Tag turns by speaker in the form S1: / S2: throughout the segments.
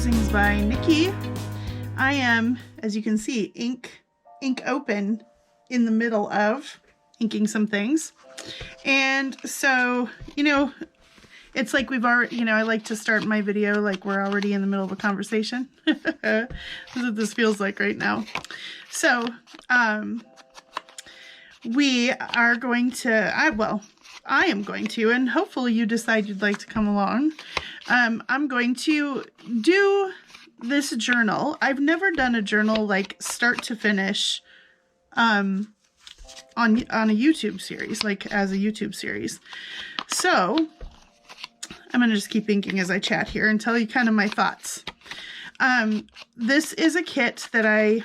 S1: Musings by Nikki. I am, as you can see, ink open in the middle of inking some things. And so, it's like we've already, I like to start my video like we're already in the middle of a conversation. That's what this feels like right now. So, we are going to, I am going to, and hopefully you decide you'd like to come along. I'm going to do this journal. I've never done a journal like start to finish on a YouTube series, like as a YouTube series. So I'm going to just keep inking as I chat here and tell you kind of my thoughts. This is a kit that I,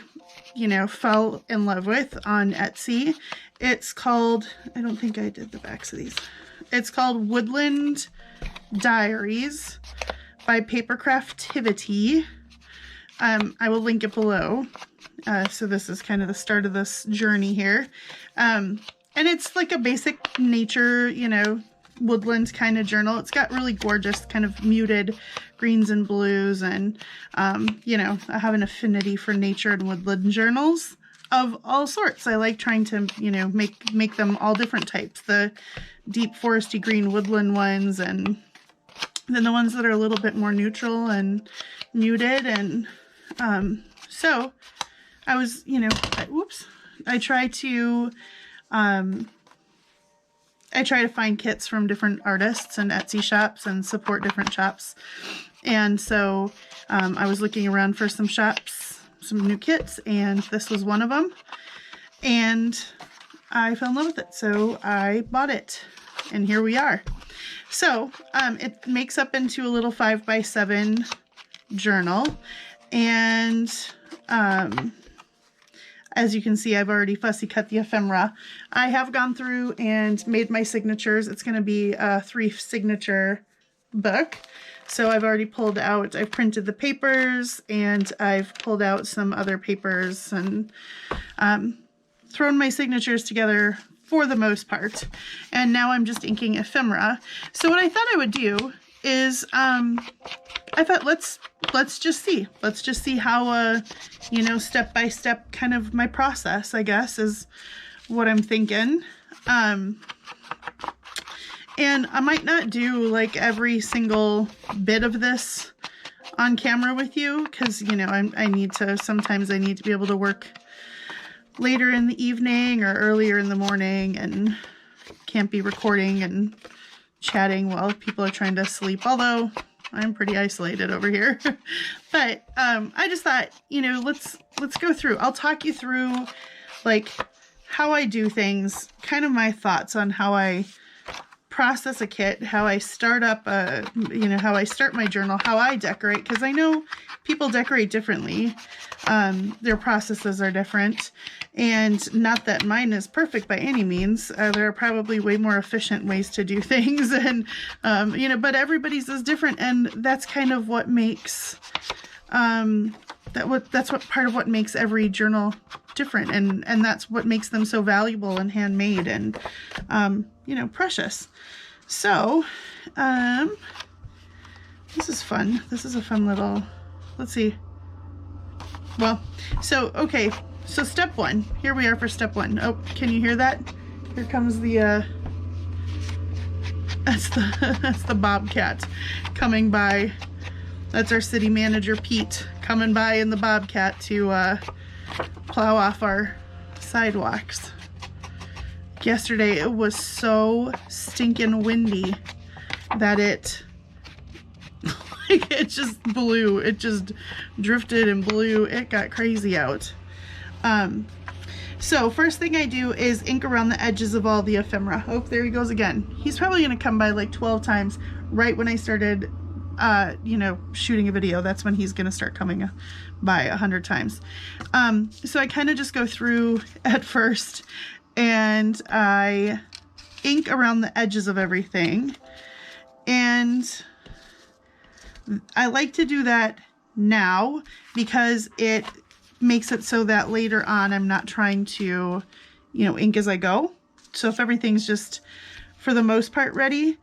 S1: fell in love with on Etsy. It's called, I don't think I did the backs of these. It's called Woodland Diaries by Papercraftivity. I will link it below. So this is kind of the start of this journey here. And it's like a basic nature, woodland kind of journal. It's got really gorgeous kind of muted greens and blues, and I have an affinity for nature and woodland journals of all sorts. I like trying to, make them all different types. The deep foresty green woodland ones, and then the ones that are a little bit more neutral and muted. And so I was, I try to find kits from different artists and Etsy shops and support different shops. And so I was looking around for some shops, some new kits, and this was one of them. And I fell in love with it, so I bought it. And here we are. So it makes up into a little 5x7 journal. And as you can see, I've already fussy cut the ephemera. I have gone through and made my signatures. It's going to be a 3 signature book. So I've already pulled out, I've printed the papers, and I've pulled out some other papers and thrown my signatures together for the most part. And now I'm just inking ephemera. So what I thought I would do is, I thought let's just see. Let's just see how, step by step kind of my process, I guess, is what I'm thinking. And I might not do like every single bit of this on camera with you, because, sometimes I need to be able to work later in the evening or earlier in the morning, and can't be recording and chatting while people are trying to sleep, although I'm pretty isolated over here. But I just thought, let's go through. I'll talk you through like how I do things, kind of my thoughts on how I process a kit, how I start up how I start my journal, how I decorate, because I know people decorate differently. Their processes are different, and not that mine is perfect by any means. There are probably way more efficient ways to do things, and but everybody's is different, and that's kind of what makes that's what part of what makes every journal different, and that's what makes them so valuable and handmade and precious. So this is fun. This is a fun little, let's see. Well, so okay, so step one, here we are for step one. Oh, can you hear that? Here comes the that's the bobcat coming by. That's our city manager Pete coming by in the bobcat to plow off our sidewalks. Yesterday it was so stinking windy that it just blew. It just drifted and blew. It got crazy out. So first thing I do is ink around the edges of all the ephemera. Oh, there he goes again. He's probably gonna come by like 12 times right when I started shooting a video. That's when he's gonna start coming by 100 times. So I kind of just go through at first and I ink around the edges of everything, and I like to do that now because it makes it so that later on I'm not trying to ink as I go. So if everything's just for the most part ready,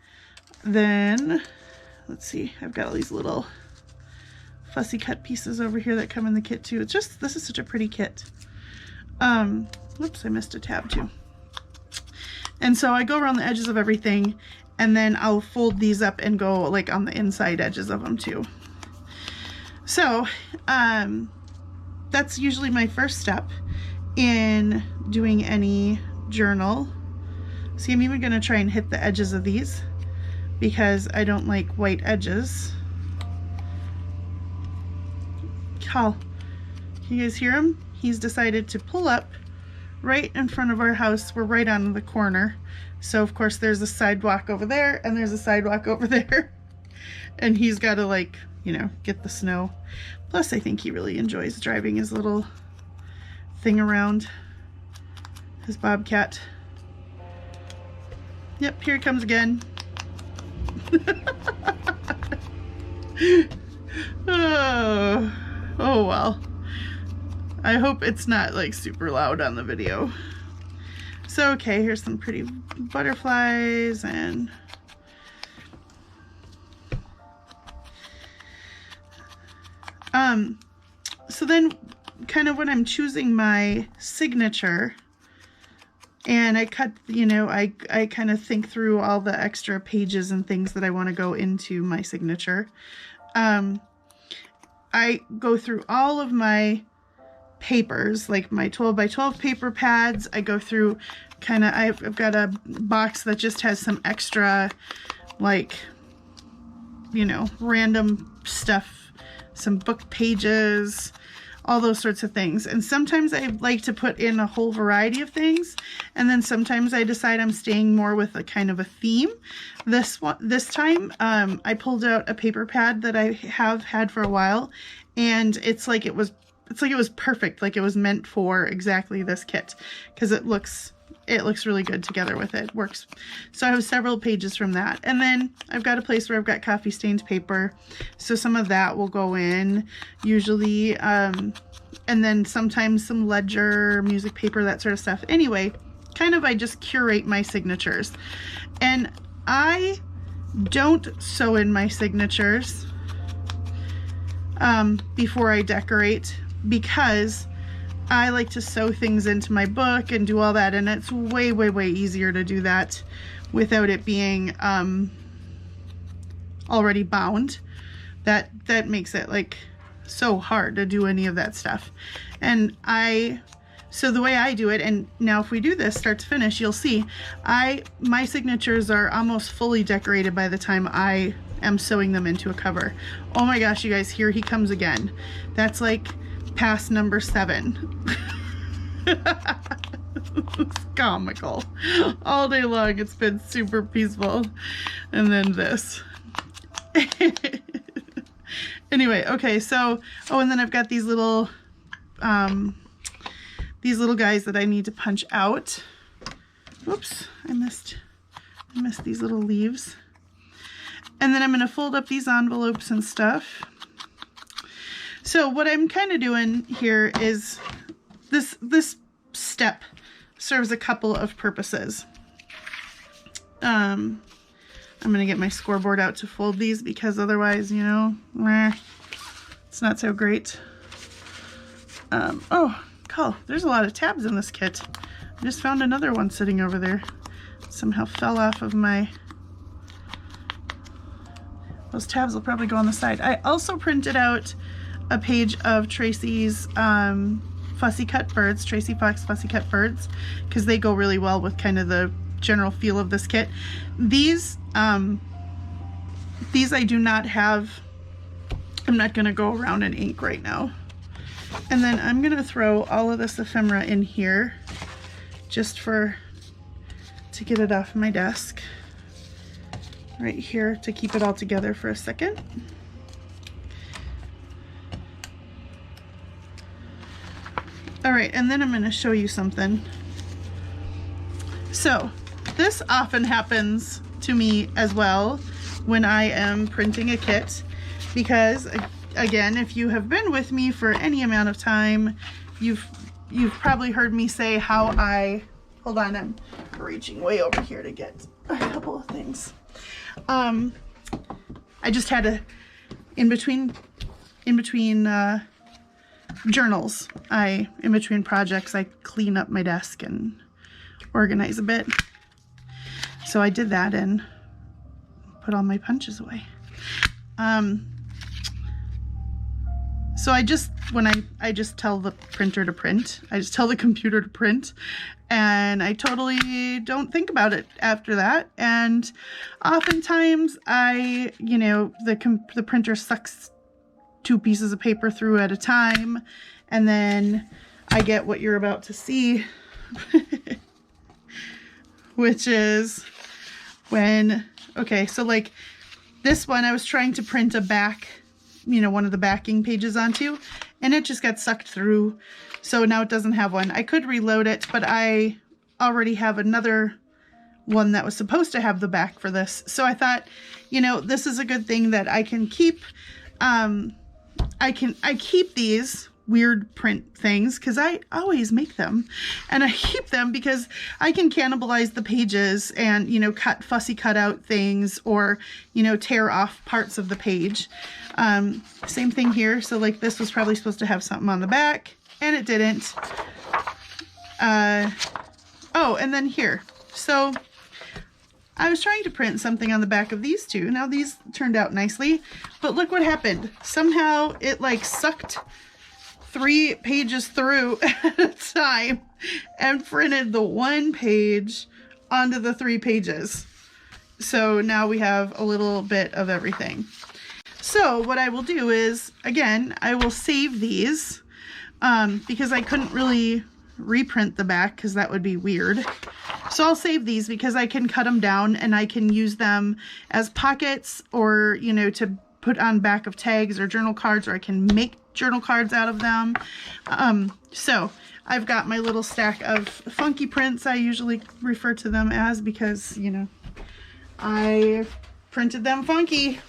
S1: then let's see, I've got all these little fussy cut pieces over here that come in the kit too. It's just, this is such a pretty kit. Whoops, I missed a tab too. And so I go around the edges of everything, and then I'll fold these up and go like on the inside edges of them too. So that's usually my first step in doing any journal. See, I'm even gonna try and hit the edges of these because I don't like white edges. Cal, can you guys hear him? He's decided to pull up right in front of our house. We're right on the corner. So of course there's a sidewalk over there and there's a sidewalk over there. And he's got to, like, you know, get the snow. Plus I think he really enjoys driving his little thing around, his bobcat. Yep, here he comes again. Oh well. I hope it's not like super loud on the video. So okay, here's some pretty butterflies and so then kind of when I'm choosing my signature and I cut, you know, I kind of think through all the extra pages and things that I want to go into my signature. I go through all of my papers, like my 12 by 12 paper pads. I go through kind of, I've got a box that just has some extra, like, you know, random stuff, some book pages, all those sorts of things. And sometimes I like to put in a whole variety of things, and then sometimes I decide I'm staying more with a kind of a theme. This time I pulled out a paper pad that I have had for a while, and it's like it was perfect, like it was meant for exactly this kit, because it looks really good together with it. Works. So I have several pages from that, and then I've got a place where I've got coffee stained paper, so some of that will go in usually, and then sometimes some ledger, music paper, that sort of stuff. Anyway, kind of I just curate my signatures, and I don't sew in my signatures before I decorate, because I like to sew things into my book and do all that, and it's way, way, way easier to do that without it being already bound. That makes it like so hard to do any of that stuff. And so the way I do it, and now if we do this start to finish, you'll see my signatures are almost fully decorated by the time I am sewing them into a cover. Oh my gosh, you guys, here he comes again. That's like past number 7. It's comical. All day long it's been super peaceful. And then this. Anyway, okay, so, oh, and then I've got these little guys that I need to punch out. Whoops, I missed these little leaves. And then I'm going to fold up these envelopes and stuff. So what I'm kind of doing here is this step serves a couple of purposes. I'm going to get my scoreboard out to fold these, because otherwise, you know, it's not so great. Oh, cool. There's a lot of tabs in this kit. I just found another one sitting over there. Somehow fell off of my... Those tabs will probably go on the side. I also printed out a page of Tracy's fussy cut birds, Tracy Fox fussy cut birds, because they go really well with kind of the general feel of this kit. These I do not have. I'm not going to go around in ink right now. And then I'm going to throw all of this ephemera in here just to get it off my desk. Right here to keep it all together for a second. All right, and then I'm going to show you something. So this often happens to me as well when I am printing a kit, because again, if you have been with me for any amount of time, you've probably heard me say how hold on, I'm reaching way over here to get a couple of things. I just had in between in between journals, in between projects, I clean up my desk and organize a bit. So I did that and put all my punches away. So I just tell the printer to print. I just tell the computer to print, and I totally don't think about it after that. And oftentimes the printer sucks 2 pieces of paper through at a time, and then I get what you're about to see, which is when, okay, so like this one, I was trying to print a back, one of the backing pages onto, and it just got sucked through. So now it doesn't have one. I could reload it, but I already have another one that was supposed to have the back for this. So I thought, this is a good thing that I can keep. I keep these weird print things because I always make them, and I keep them because I can cannibalize the pages and fussy cut out things, or tear off parts of the page. Same thing here. So like this was probably supposed to have something on the back, and it didn't. Oh, and then here, so I was trying to print something on the back of these two. Now these turned out nicely, but look what happened. Somehow it like sucked 3 pages through at a time and printed the 1 page onto the 3 pages. So now we have a little bit of everything. So what I will do is, again, I will save these because I couldn't really reprint the back because that would be weird. So I'll save these because I can cut them down and I can use them as pockets, or to put on back of tags or journal cards, or I can make journal cards out of them. So I've got my little stack of funky prints, I usually refer to them as, because I printed them funky.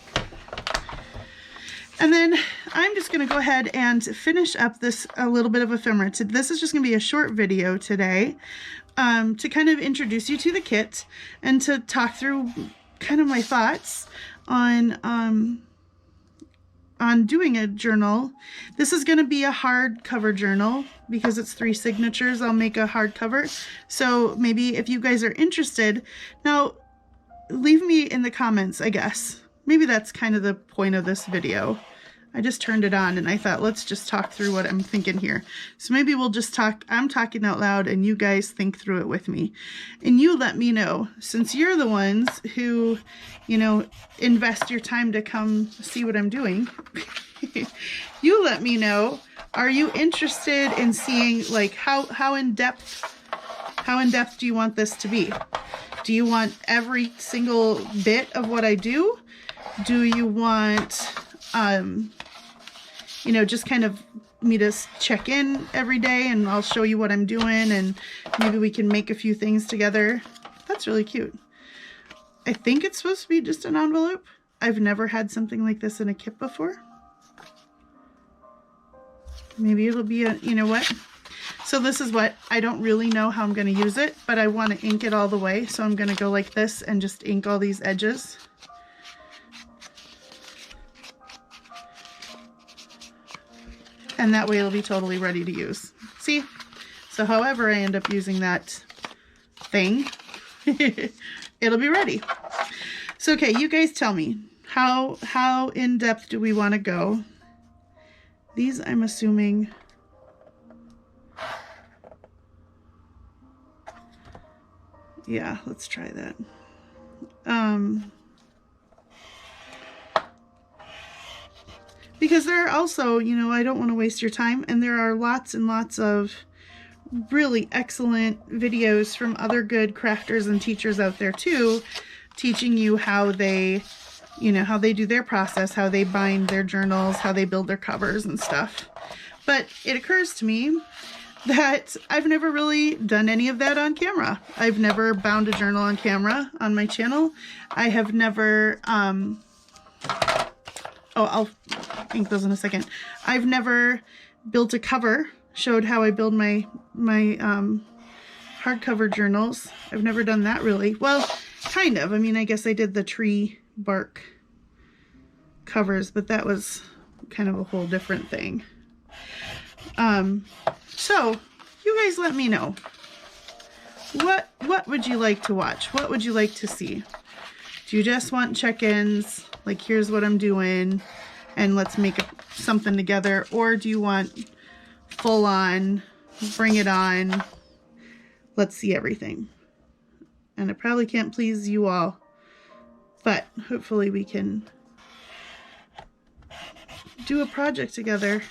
S1: And then I'm just going to go ahead and finish up this a little bit of ephemera. This is just going to be a short video today to kind of introduce you to the kit and to talk through kind of my thoughts on doing a journal. This is going to be a hardcover journal because it's 3 signatures. I'll make a hardcover. So maybe if you guys are interested, now leave me in the comments, I guess. Maybe that's kind of the point of this video. I just turned it on and I thought, let's just talk through what I'm thinking here. So maybe we'll just talk, I'm talking out loud and you guys think through it with me. And you let me know, since you're the ones who, invest your time to come see what I'm doing. You let me know, are you interested in seeing like how in depth do you want this to be? Do you want every single bit of what I do? Do you want, just kind of me to check in every day and I'll show you what I'm doing and maybe we can make a few things together? That's really cute. I think it's supposed to be just an envelope. I've never had something like this in a kit before. Maybe it'll be a, what? So this is what, I don't really know how I'm going to use it, but I want to ink it all the way. So I'm going to go like this and just ink all these edges. And that way it'll be totally ready to use. See? So however I end up using that thing, it'll be ready. So okay, you guys tell me, how in depth do we want to go? These, I'm assuming, yeah, let's try that. Because there are also, I don't want to waste your time, and there are lots and lots of really excellent videos from other good crafters and teachers out there too, teaching you how they, how they do their process, how they bind their journals, how they build their covers and stuff. But it occurs to me that I've never really done any of that on camera. I've never bound a journal on camera on my channel. I have never, I'll ink those in a second. I've never built a cover, showed how I build my hardcover journals. I've never done that really. Well, kind of. I mean, I guess I did the tree bark covers, but that was kind of a whole different thing. So you guys let me know. What would you like to watch? What would you like to see? Do you just want check-ins? Like, here's what I'm doing, and let's make something together. Or do you want full on, bring it on, let's see everything? And I probably can't please you all, but hopefully we can do a project together.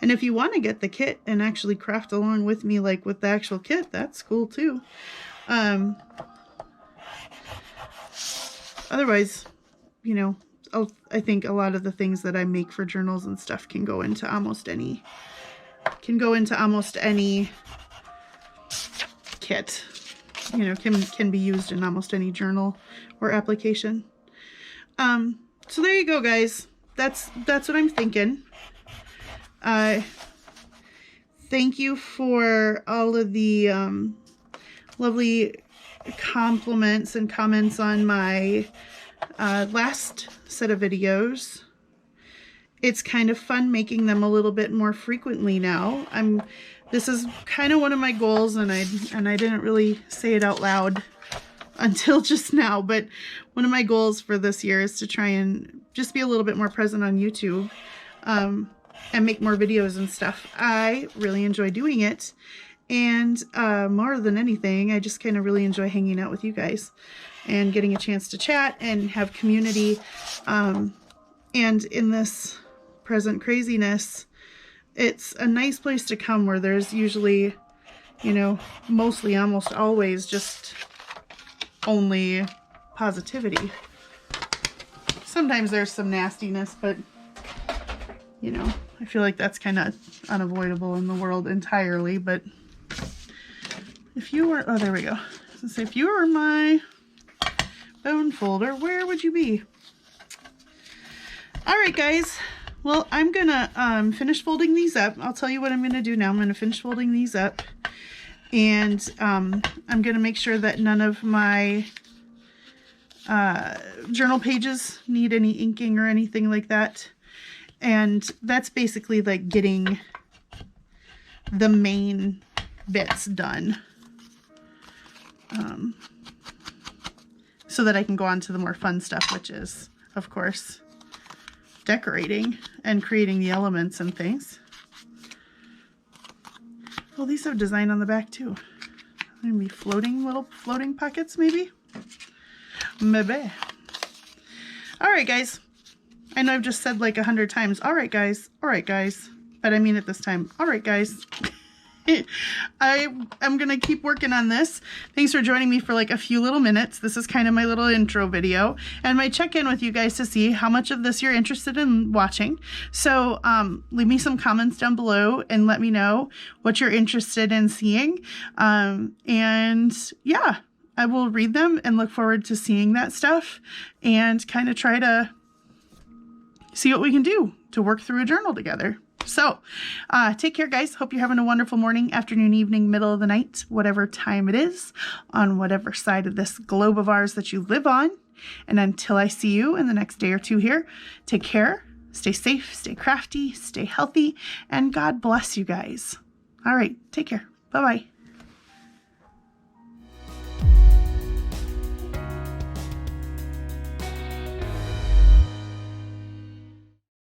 S1: And if you want to get the kit and actually craft along with me, like with the actual kit, that's cool too. Otherwise, you know, I think a lot of the things that I make for journals and stuff can go into almost any kit. You know, can be used in almost any journal or application. So there you go, guys. That's what I'm thinking. Thank you for all of the lovely compliments and comments on my last set of videos. It's kind of fun making them a little bit more frequently now. This is kind of one of my goals, and I didn't really say it out loud until just now, but one of my goals for this year is to try and just be a little bit more present on YouTube, and make more videos and stuff. I really enjoy doing it, and more than anything, I just kind of really enjoy hanging out with you guys and getting a chance to chat and have community. And in this present craziness, it's a nice place to come where there's usually, you know, mostly almost always just only positivity. Sometimes there's some nastiness, but you know, I feel like that's kind of unavoidable in the world entirely. But if you were, oh, there we go. I was gonna say, if you were my bone folder, where would you be? All right, guys. Well, I'm gonna finish folding these up. I'll tell you what I'm gonna do now. I'm gonna finish folding these up, and I'm gonna make sure that none of my journal pages need any inking or anything like that. And that's basically like getting the main bits done, so that I can go on to the more fun stuff, which is, of course, decorating and creating the elements and things. Well, these have design on the back too. They're gonna be little floating pockets, maybe? Maybe. All right, guys. I know I've just said like 100 times, all right, guys, but I mean it this time. All right, guys. I'm going to keep working on this. Thanks for joining me for like a few little minutes. This is kind of my little intro video and my check-in with you guys to see how much of this you're interested in watching. So leave me some comments down below and let me know what you're interested in seeing. And yeah, I will read them and look forward to seeing that stuff and kind of try to see what we can do to work through a journal together. So take care, guys. Hope you're having a wonderful morning, afternoon, evening, middle of the night, whatever time it is, on whatever side of this globe of ours that you live on. And until I see you in the next day or two here, take care, stay safe, stay crafty, stay healthy, and God bless you guys. All right, take care. Bye-bye.